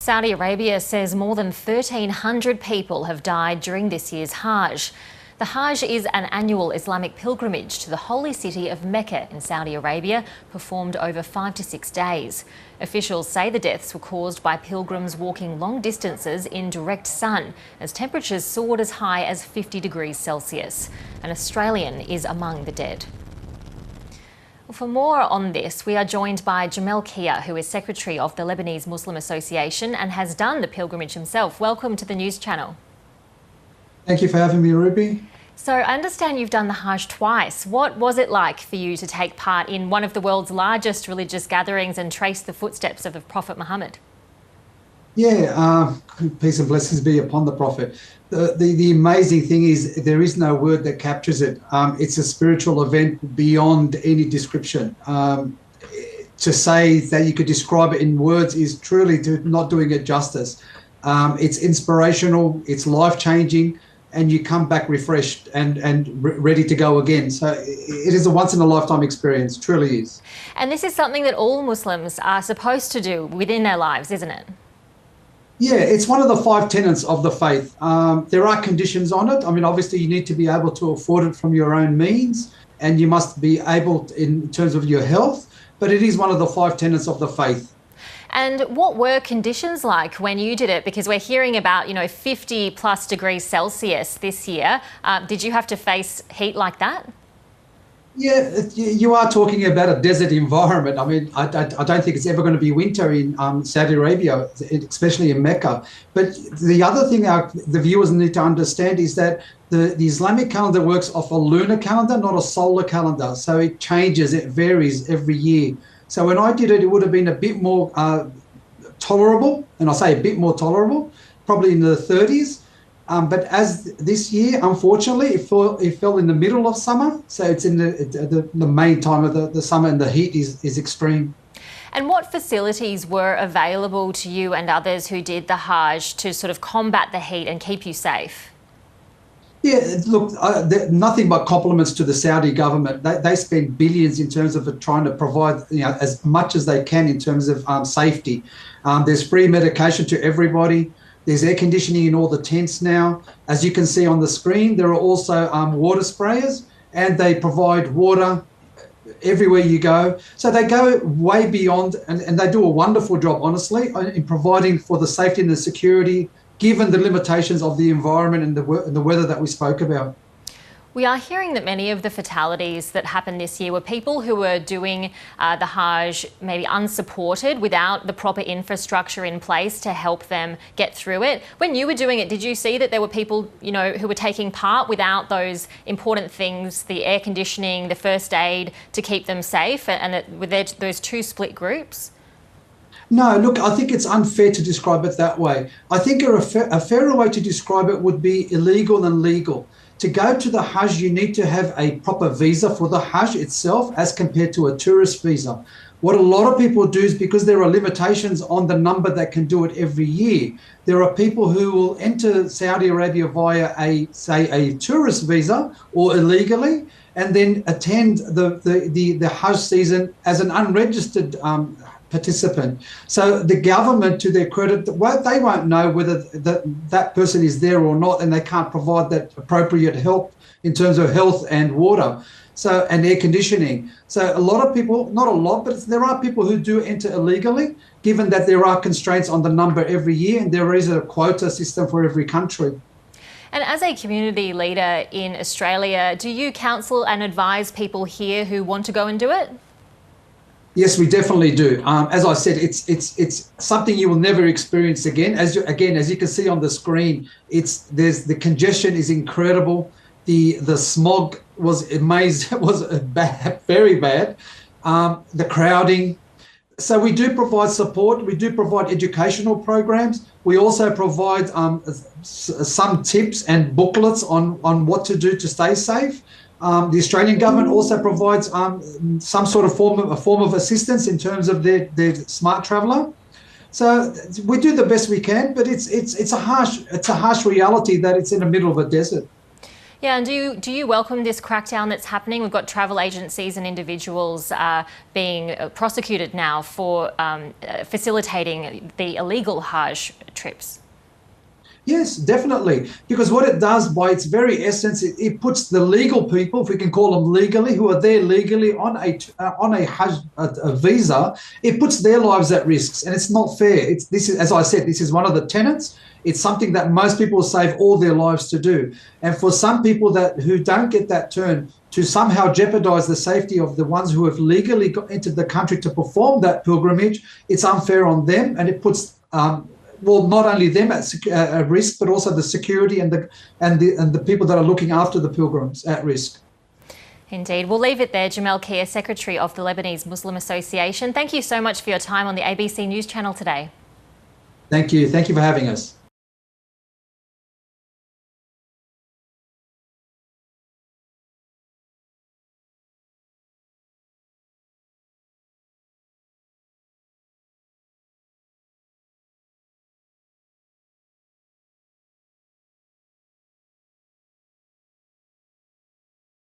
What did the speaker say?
Saudi Arabia says more than 1,300 people have died during this year's Hajj. The Hajj is an annual Islamic pilgrimage to the holy city of Mecca in Saudi Arabia, performed over 5 to 6 days. Officials say the deaths were caused by pilgrims walking long distances in direct sun, as temperatures soared as high as 50 degrees Celsius. An Australian is among the dead. For more on this, we are joined by Gamel Kheir, who is Secretary of the Lebanese Muslim Association and has done the pilgrimage himself. Welcome to the news channel. Thank you for having me, Ruby. So I understand you've done the Hajj twice. What was it like for you to take part in one of the world's largest religious gatherings and trace the footsteps of the Prophet Muhammad? Yeah, peace and blessings be upon the Prophet. The amazing thing is there is no word that captures it. It's a spiritual event beyond any description. To say that you could describe it in words is truly not doing it justice. It's inspirational, it's life-changing, and you come back refreshed and ready to go again. So it is a once-in-a-lifetime experience, truly is. And this is something that all Muslims are supposed to do within their lives, isn't it? Yeah, it's one of the 5 tenets of the faith. There are conditions on it. I mean, obviously you need to be able to afford it from your own means, and you must be able to, in terms of your health, but it is one of the 5 tenets of the faith. And what were conditions like when you did it? Because we're hearing about, 50 plus degrees Celsius this year. Did you have to face heat like that? Yeah, you are talking about a desert environment. I mean, I don't think it's ever going to be winter in Saudi Arabia, especially in Mecca. But the other thing the viewers need to understand is that the Islamic calendar works off a lunar calendar, not a solar calendar. So it changes, it varies every year. So when I did it, it would have been a bit more tolerable, and I say a bit more tolerable, probably in the 30s. But as this year, unfortunately, it fell in the middle of summer, so it's in the main time of the summer, and the heat is extreme. And what facilities were available to you and others who did the Hajj to sort of combat the heat and keep you safe? Yeah, look, nothing but compliments to the Saudi government. They spend billions in terms of trying to provide as much as they can in terms of safety. There's free medication to everybody. There's air conditioning in all the tents now. As you can see on the screen, there are also water sprayers, and they provide water everywhere you go. So they go way beyond, and they do a wonderful job, honestly, in providing for the safety and the security, given the limitations of the environment and the weather that we spoke about. We are hearing that many of the fatalities that happened this year were people who were doing the Hajj maybe unsupported, without the proper infrastructure in place to help them get through it. When you were doing it, did you see that there were people, who were taking part without those important things, the air conditioning, the first aid, to keep them safe, and were there those two split groups? No, look, I think it's unfair to describe it that way. I think a fairer way to describe it would be illegal and legal. To go to the Hajj, you need to have a proper visa for the Hajj itself as compared to a tourist visa. What a lot of people do is, because there are limitations on the number that can do it every year, there are people who will enter Saudi Arabia via a tourist visa or illegally, and then attend the Hajj season as an unregistered participant. So the government, to their credit, they won't know whether that person is there or not, and they can't provide that appropriate help in terms of health and water, and air conditioning. So a lot of people, not a lot, but there are people who do enter illegally, given that there are constraints on the number every year, and there is a quota system for every country. And as a community leader in Australia, do you counsel and advise people here who want to go and do it? Yes, we definitely do. As I said, it's something you will never experience again. As you can see on the screen, the congestion is incredible. The smog was amazing. It was bad, very bad. The crowding. So we do provide support. We do provide educational programs. We also provide some tips and booklets on what to do to stay safe. The Australian government also provides some sort of form of assistance in terms of their smart traveller. So we do the best we can, but it's a harsh reality that it's in the middle of a desert. Yeah, and do you welcome this crackdown that's happening? We've got travel agencies and individuals being prosecuted now for facilitating the illegal Hajj trips. Yes, definitely. Because what it does by its very essence, it puts the legal people, if we can call them legally, who are there legally on a Hajj a visa, it puts their lives at risk, and it's not fair. This is, as I said, this is one of the tenets. It's something that most people save all their lives to do, and for some people who don't get that turn to somehow jeopardize the safety of the ones who have legally entered the country to perform that pilgrimage, it's unfair on them, and it puts well, not only them at risk, but also the security and the people that are looking after the pilgrims at risk. Indeed. We'll leave it there. Gamel Kheir, Secretary of the Lebanese Muslim Association. Thank you so much for your time on the ABC News Channel today. Thank you. Thank you for having us.